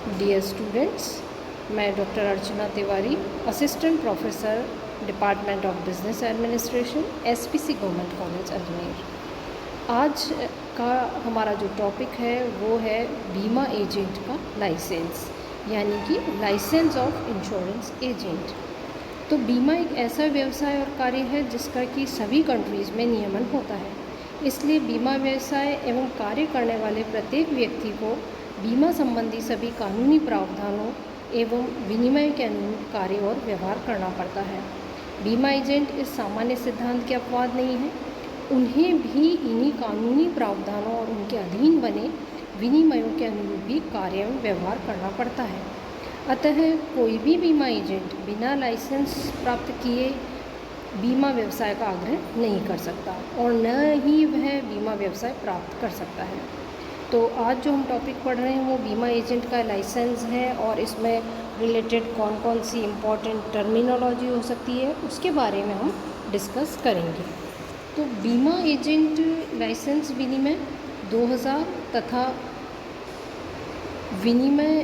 Dear students, मैं doctor Archana Tiwari, assistant professor department of business administration, SPC government college Ajmer. आज का हमारा जो टॉपिक है वो है बीमा एजेंट का लाइसेंस, यानी कि लाइसेंस ऑफ इंश्योरेंस एजेंट। तो बीमा एक ऐसा व्यवसाय और कार्य है जिसका कि सभी कंट्रीज़ में नियमन होता है। इसलिए बीमा व्यवसाय एवं कार्य करने वाले प्रत्येक व्यक्ति को बीमा संबंधी सभी कानूनी प्रावधानों एवं विनिमय के अनुरूप कार्य और व्यवहार करना पड़ता है। बीमा एजेंट इस सामान्य सिद्धांत के अपवाद नहीं है, उन्हें भी इन्हीं कानूनी प्रावधानों और उनके अधीन बने विनिमयों के अनुरूप भी कार्य एवं व्यवहार करना पड़ता है। अतः कोई भी बीमा एजेंट बिना लाइसेंस प्राप्त किए बीमा व्यवसाय का आग्रह नहीं कर सकता और न ही वह बीमा व्यवसाय प्राप्त कर सकता है। तो आज जो हम टॉपिक पढ़ रहे हैं वो बीमा एजेंट का लाइसेंस है और इसमें रिलेटेड कौन कौन सी इम्पॉर्टेंट टर्मिनोलॉजी हो सकती है उसके बारे में हम डिस्कस करेंगे। तो बीमा एजेंट लाइसेंस विनिमय 2000 तथा विनिमय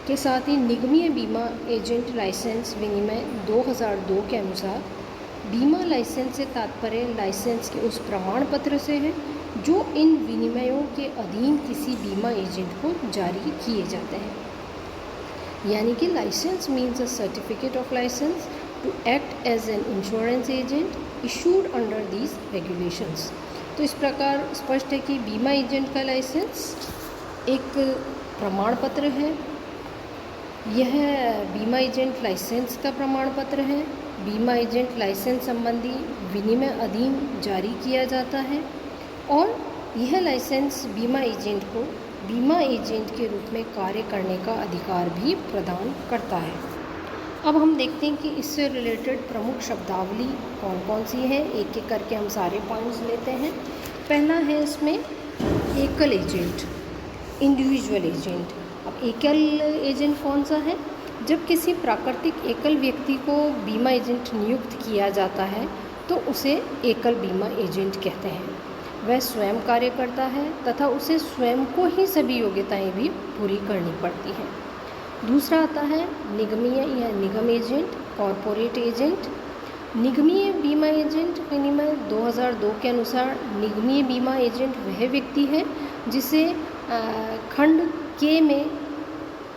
के साथ ही निगमीय बीमा एजेंट लाइसेंस विनिमय 2002 के अनुसार बीमा लाइसेंस से तात्पर्य लाइसेंस के उस प्रमाण पत्र से है जो इन विनिमयों के अधीन किसी बीमा एजेंट को जारी किए जाते हैं। यानी कि licence means a certificate of licence to act as an insurance agent issued under these regulations. तो इस प्रकार स्पष्ट है कि बीमा एजेंट का लाइसेंस एक प्रमाण पत्र है। यह बीमा एजेंट लाइसेंस का प्रमाण पत्र है। बीमा एजेंट लाइसेंस संबंधी विनिमय अधीन जारी किया जाता है और यह लाइसेंस बीमा एजेंट को बीमा एजेंट के रूप में कार्य करने का अधिकार भी प्रदान करता है। अब हम देखते हैं कि इससे रिलेटेड प्रमुख शब्दावली कौन कौन सी है। एक एक करके हम सारे पॉइंट्स लेते हैं। पहला है इसमें एकल एजेंट, इंडिविजुअल एजेंट। अब एकल एजेंट कौन सा है? जब किसी प्राकृतिक एकल व्यक्ति को बीमा एजेंट नियुक्त किया जाता है तो उसे एकल बीमा एजेंट कहते हैं। वह स्वयं कार्य करता है तथा उसे स्वयं को ही सभी योग्यताएं भी पूरी करनी पड़ती हैं। दूसरा आता है निगमीय या निगम एजेंट, कॉरपोरेट एजेंट। निगमीय बीमा एजेंट विनिमय 2002 के अनुसार निगमीय बीमा एजेंट वह व्यक्ति है जिसे खंड के में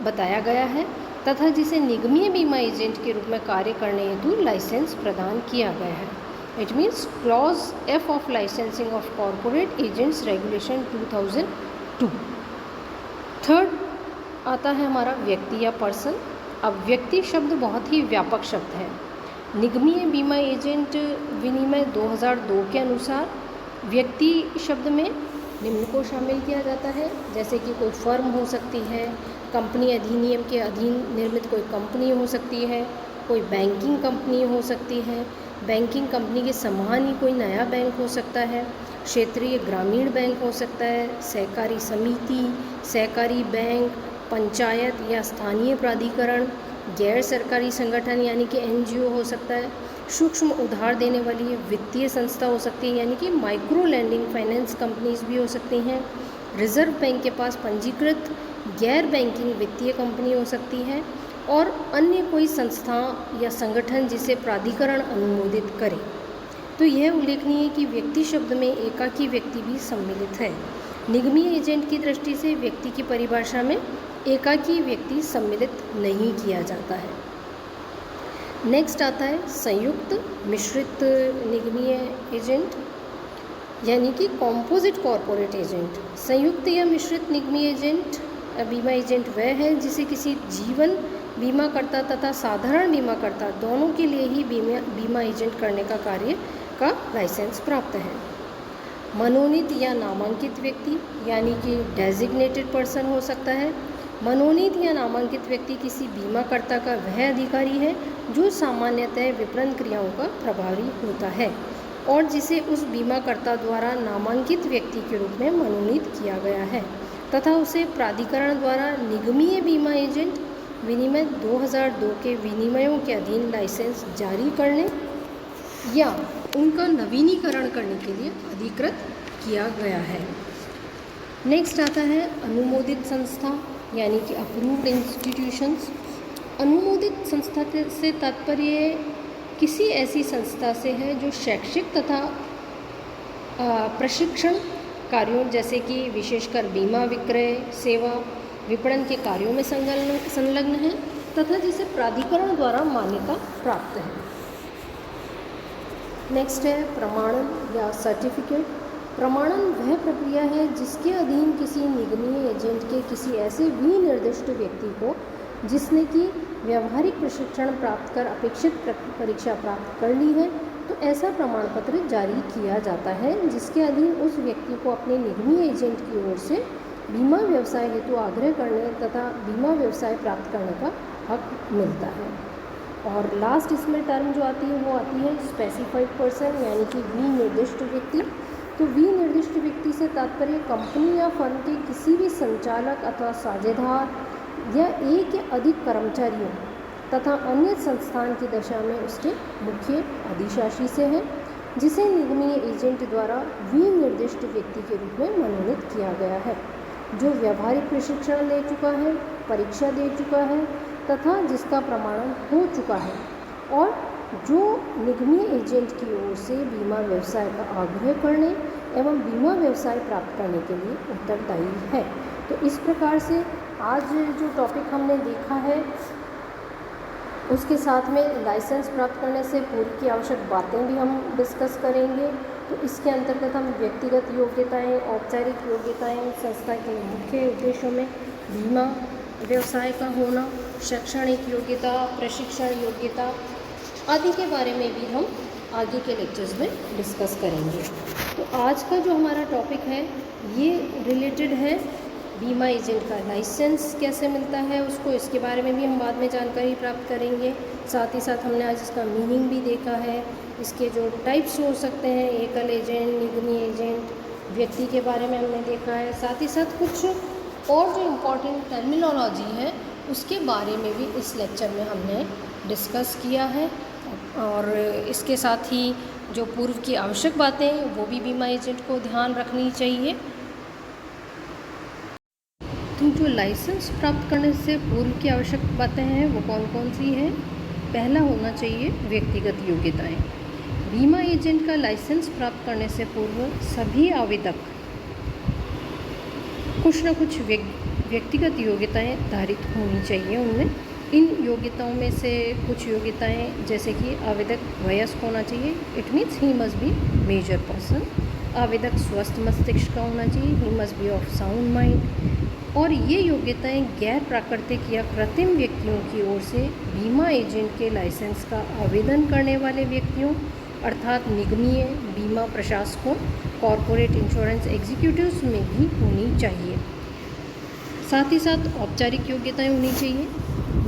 बताया गया है तथा जिसे निगमीय बीमा एजेंट के रूप में कार्य करने हेतु लाइसेंस प्रदान किया गया है। It means clause F of licensing of corporate agents regulation 2002। Third आता है हमारा व्यक्ति या पर्सन। अब व्यक्ति शब्द बहुत ही व्यापक शब्द है। निगमीय बीमा एजेंट विनिमय 2002 के अनुसार व्यक्ति शब्द में निम्न को शामिल किया जाता है, जैसे कि कोई फर्म हो सकती है, कंपनी अधिनियम के अधीन निर्मित कोई कंपनी हो सकती है, कोई बैंकिंग कंपनी हो सकती है, बैंकिंग कंपनी के समान ही कोई नया बैंक हो सकता है, क्षेत्रीय ग्रामीण बैंक हो सकता है, सहकारी समिति, सहकारी बैंक, पंचायत या स्थानीय प्राधिकरण, गैर सरकारी संगठन यानी कि NGO हो सकता है, सूक्ष्म उधार देने वाली वित्तीय संस्था हो सकती है यानी कि माइक्रो लैंडिंग फाइनेंस कंपनीज भी हो सकती हैं, रिजर्व बैंक के पास पंजीकृत गैर बैंकिंग वित्तीय कंपनी हो सकती है और अन्य कोई संस्था या संगठन जिसे प्राधिकरण अनुमोदित करे। तो यह उल्लेखनीय है कि व्यक्ति शब्द में एकाकी व्यक्ति भी सम्मिलित है। निगमीय एजेंट की दृष्टि से व्यक्ति की परिभाषा में एकाकी व्यक्ति सम्मिलित नहीं किया जाता है। नेक्स्ट आता है संयुक्त मिश्रित निगमीय एजेंट यानी कि कॉम्पोजिट कॉरपोरेट एजेंट। संयुक्त या मिश्रित निगमीय एजेंट बीमा एजेंट वह है जिसे किसी जीवन बीमाकर्ता तथा साधारण बीमाकर्ता दोनों के लिए ही बीमा एजेंट करने का कार्य का लाइसेंस प्राप्त है। मनोनीत या नामांकित व्यक्ति यानी कि डेजिग्नेटेड पर्सन हो सकता है। मनोनीत या नामांकित व्यक्ति किसी बीमाकर्ता का वह अधिकारी है जो सामान्यतः विपणन क्रियाओं का प्रभारी होता है और जिसे उस बीमाकर्ता द्वारा नामांकित व्यक्ति के रूप में मनोनीत किया गया है तथा उसे प्राधिकरण द्वारा निगमीय बीमा एजेंट विनिमय 2002 के विनिमयों के अधीन लाइसेंस जारी करने या उनका नवीनीकरण करने के लिए अधिकृत किया गया है। नेक्स्ट आता है अनुमोदित संस्था। यानी कि अप्रूव्ड इंस्टीट्यूशंस। अनुमोदित संस्था से तात्पर्य किसी ऐसी संस्था से है जो शैक्षिक तथा प्रशिक्षण कार्यों जैसे कि विशेषकर बीमा विक्रय सेवा विपणन के कार्यों में संलग्न है तथा जिसे प्राधिकरण द्वारा मान्यता प्राप्त है। नेक्स्ट है प्रमाणन या सर्टिफिकेट। प्रमाणन वह प्रक्रिया है जिसके अधीन किसी निगमीय एजेंट के किसी ऐसे विनिर्दिष्ट व्यक्ति को जिसने कि व्यावहारिक प्रशिक्षण प्राप्त कर अपेक्षित परीक्षा प्राप्त कर ली है, तो ऐसा प्रमाण पत्र जारी किया जाता है जिसके अधीन उस व्यक्ति को अपने निगमीय एजेंट की ओर से बीमा व्यवसाय हेतु आग्रह करने तथा बीमा व्यवसाय प्राप्त करने का हक मिलता है। और लास्ट इसमें टर्म जो आती है वो आती है स्पेसिफाइड पर्सन, यानी कि विनिर्दिष्ट व्यक्ति। तो विनिर्दिष्ट व्यक्ति से तात्पर्य कंपनी या फर्म के किसी भी संचालक अथवा साझेदार या एक या अधिक कर्मचारियों तथा अन्य संस्थान की दशा में उसके मुख्य अधिशासी से है, जिसे निगमीय एजेंट द्वारा विनिर्दिष्ट व्यक्ति के रूप में मनोनीत किया गया है, जो व्यावहारिक प्रशिक्षण ले चुका है, परीक्षा दे चुका है तथा जिसका प्रमाणन हो चुका है और जो निगमीय एजेंट की ओर से बीमा व्यवसाय का आग्रह करने एवं बीमा व्यवसाय प्राप्त करने के लिए उत्तरदायी है। तो इस प्रकार से आज जो टॉपिक हमने देखा है उसके साथ में लाइसेंस प्राप्त करने से पूर्व की आवश्यक बातें भी हम डिस्कस करेंगे। तो इसके अंतर्गत हम व्यक्तिगत योग्यताएं, औपचारिक योग्यताएं, संस्था के मुख्य उद्देश्यों में बीमा व्यवसाय का होना, शैक्षणिक योग्यता, प्रशिक्षण योग्यता आदि के बारे में भी हम आगे के लेक्चर्स में डिस्कस करेंगे। तो आज का जो हमारा टॉपिक है ये रिलेटेड है बीमा एजेंट का लाइसेंस कैसे मिलता है उसको, इसके बारे में भी हम बाद में जानकारी प्राप्त करेंगे। साथ ही साथ हमने आज इसका मीनिंग भी देखा है, इसके जो टाइप्स हो सकते हैं, एकल एजेंट, निगमीय एजेंट, व्यक्ति के बारे में हमने देखा है। साथ ही साथ कुछ और जो इम्पोर्टेंट टर्मिनोलॉजी है उसके बारे में भी इस लेक्चर में हमने डिस्कस किया है। और इसके साथ ही जो पूर्व की आवश्यक बातें वो भी बीमा एजेंट को ध्यान रखनी चाहिए। तो जो लाइसेंस प्राप्त करने से पूर्व की आवश्यक बातें हैं वो कौन कौन सी हैं? पहला होना चाहिए व्यक्तिगत योग्यताएं। बीमा एजेंट का लाइसेंस प्राप्त करने से पूर्व सभी आवेदक कुछ न कुछ व्यक्तिगत योग्यताएं धारित होनी चाहिए उनमें। इन योग्यताओं में से कुछ योग्यताएं जैसे कि आवेदक वयस्क होना चाहिए, it means he must be major person. आवेदक स्वस्थ मस्तिष्क का होना चाहिए, he must be of sound mind. और ये योग्यताएं गैर प्राकृतिक या कृत्रिम व्यक्तियों की ओर से बीमा एजेंट के लाइसेंस का आवेदन करने वाले व्यक्तियों अर्थात निगमीय बीमा प्रशासकों, कॉरपोरेट इंश्योरेंस एग्जीक्यूटिव्स में भी होनी चाहिए। साथ ही साथ औपचारिक योग्यताएं होनी चाहिए।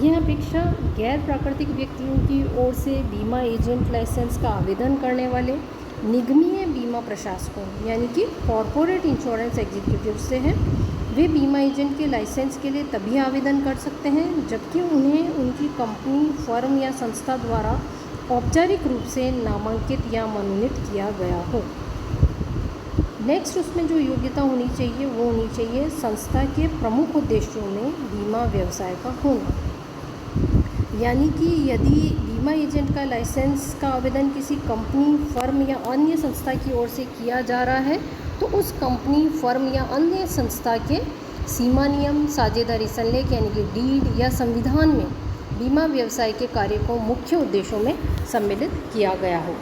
यह अपेक्षा गैर प्राकृतिक व्यक्तियों की ओर से बीमा एजेंट लाइसेंस का आवेदन करने वाले निगमीय बीमा प्रशासकों यानी कि कॉरपोरेट इंश्योरेंस एग्जीक्यूटिव से है। वे बीमा एजेंट के लाइसेंस के लिए तभी आवेदन कर सकते हैं जबकि उन्हें उनकी कंपनी, फर्म या संस्था द्वारा औपचारिक रूप से नामांकित या मनोनीत किया गया हो। नेक्स्ट उसमें जो योग्यता होनी चाहिए वो होनी चाहिए संस्था के प्रमुख उद्देश्यों में बीमा व्यवसाय का होना। यानी कि यदि बीमा एजेंट का लाइसेंस का आवेदन किसी कंपनी, फर्म या अन्य संस्था की ओर से किया जा रहा है तो उस कंपनी, फर्म या अन्य संस्था के सीमा नियम, साझेदारी संलेख यानी कि डीड या संविधान में बीमा व्यवसाय के कार्य को मुख्य उद्देश्यों में सम्मिलित किया गया हो।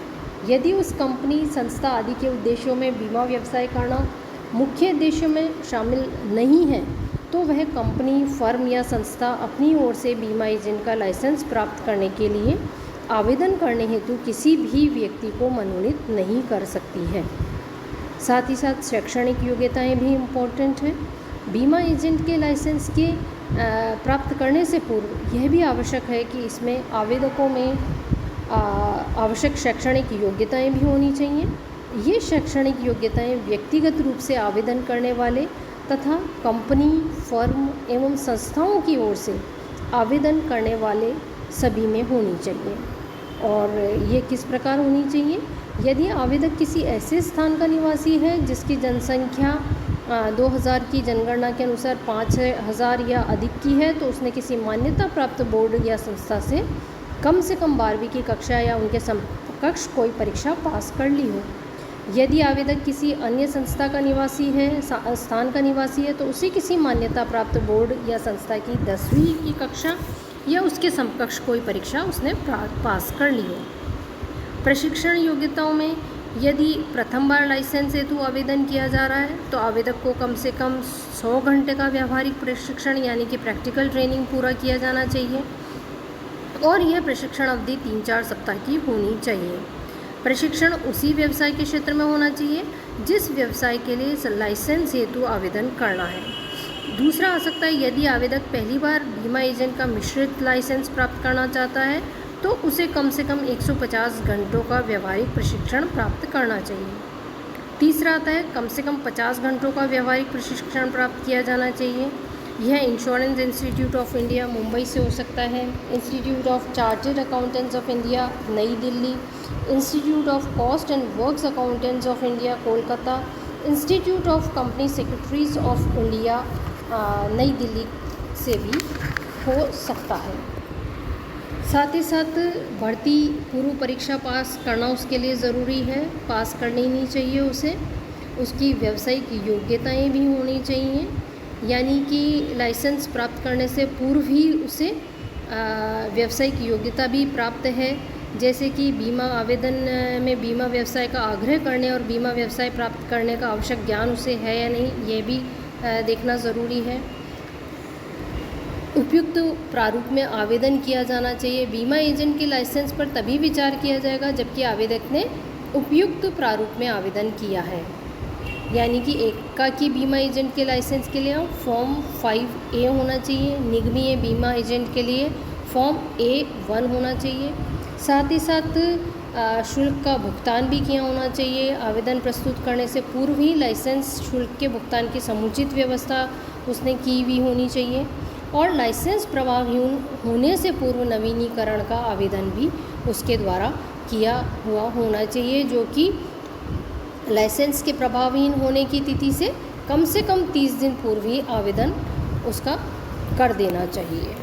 यदि उस कंपनी, संस्था आदि के उद्देश्यों में बीमा व्यवसाय करना मुख्य उद्देश्यों में शामिल नहीं है तो वह कंपनी, फर्म या संस्था अपनी ओर से बीमा एजेंट का लाइसेंस प्राप्त करने के लिए आवेदन करने हेतु किसी भी व्यक्ति को मनोनीत नहीं कर सकती है। साथ ही साथ शैक्षणिक योग्यताएं भी इम्पोर्टेंट हैं। बीमा एजेंट के लाइसेंस के प्राप्त करने से पूर्व यह भी आवश्यक है कि इसमें आवेदकों में आवश्यक शैक्षणिक योग्यताएं भी होनी चाहिए। ये शैक्षणिक योग्यताएं व्यक्तिगत रूप से आवेदन करने वाले तथा कंपनी, फर्म एवं संस्थाओं की ओर से आवेदन करने वाले सभी में होनी चाहिए। और ये किस प्रकार होनी चाहिए? यदि आवेदक किसी ऐसे स्थान का निवासी है जिसकी जनसंख्या 2000 की जनगणना के अनुसार 5000 या अधिक की है तो उसने किसी मान्यता प्राप्त बोर्ड या संस्था से कम 12वीं की कक्षा या उनके समकक्ष कोई परीक्षा पास कर ली हो। यदि आवेदक किसी अन्य संस्था का निवासी है, स्थान का निवासी है, तो उसे किसी मान्यता प्राप्त बोर्ड या संस्था की 10वीं की कक्षा या उसके समकक्ष कोई परीक्षा उसने पास कर ली हो। प्रशिक्षण योग्यताओं में यदि प्रथम बार लाइसेंस हेतु आवेदन किया जा रहा है तो आवेदक को कम से कम 100 घंटे का व्यावहारिक प्रशिक्षण यानी कि प्रैक्टिकल ट्रेनिंग पूरा किया जाना चाहिए और यह प्रशिक्षण अवधि 3-4 सप्ताह की होनी चाहिए। प्रशिक्षण उसी व्यवसाय के क्षेत्र में होना चाहिए जिस व्यवसाय के लिए लाइसेंस हेतु आवेदन करना है। दूसरा आ सकता है यदि आवेदक पहली बार बीमा एजेंट का मिश्रित लाइसेंस प्राप्त करना चाहता है तो उसे कम से कम 150 घंटों का व्यावहारिक प्रशिक्षण प्राप्त करना चाहिए। तीसरा आता है कम से कम 50 घंटों का व्यावहारिक प्रशिक्षण प्राप्त किया जाना चाहिए। यह insurance institute of India Mumbai से हो सकता है, institute of chartered accountants of India New Delhi, institute of cost and works accountants of India Kolkata, institute of company secretaries of India New Delhi से भी हो सकता है। साथ ही साथ भर्ती पूर्व परीक्षा पास करना उसके लिए ज़रूरी है, पास करनी ही चाहिए उसे। उसकी व्यावसायिक योग्यताएं भी होनी चाहिए, यानी कि लाइसेंस प्राप्त करने से पूर्व ही उसे व्यावसायिक योग्यता भी प्राप्त है, जैसे कि बीमा आवेदन में बीमा व्यवसाय का आग्रह करने और बीमा व्यवसाय प्राप्त करने का आवश्यक ज्ञान उसे है या नहीं, ये भी देखना ज़रूरी है। उपयुक्त प्रारूप में आवेदन किया जाना चाहिए। बीमा एजेंट के लाइसेंस पर तभी विचार किया जाएगा जबकि आवेदक ने उपयुक्त प्रारूप में आवेदन किया है, यानी कि एकाकी बीमा एजेंट के लाइसेंस के लिए फॉर्म 5A होना चाहिए, निगमीय बीमा एजेंट के लिए फॉर्म A1 होना चाहिए। साथ ही साथ शुल्क का भुगतान भी किया होना चाहिए। आवेदन प्रस्तुत करने से पूर्व ही लाइसेंस शुल्क के भुगतान की समुचित व्यवस्था उसने की हुई होनी चाहिए और लाइसेंस प्रभावहीन होने से पूर्व नवीनीकरण का आवेदन भी उसके द्वारा किया हुआ होना चाहिए, जो कि लाइसेंस के प्रभावहीन होने की तिथि से कम 30 दिन पूर्व ही आवेदन उसका कर देना चाहिए।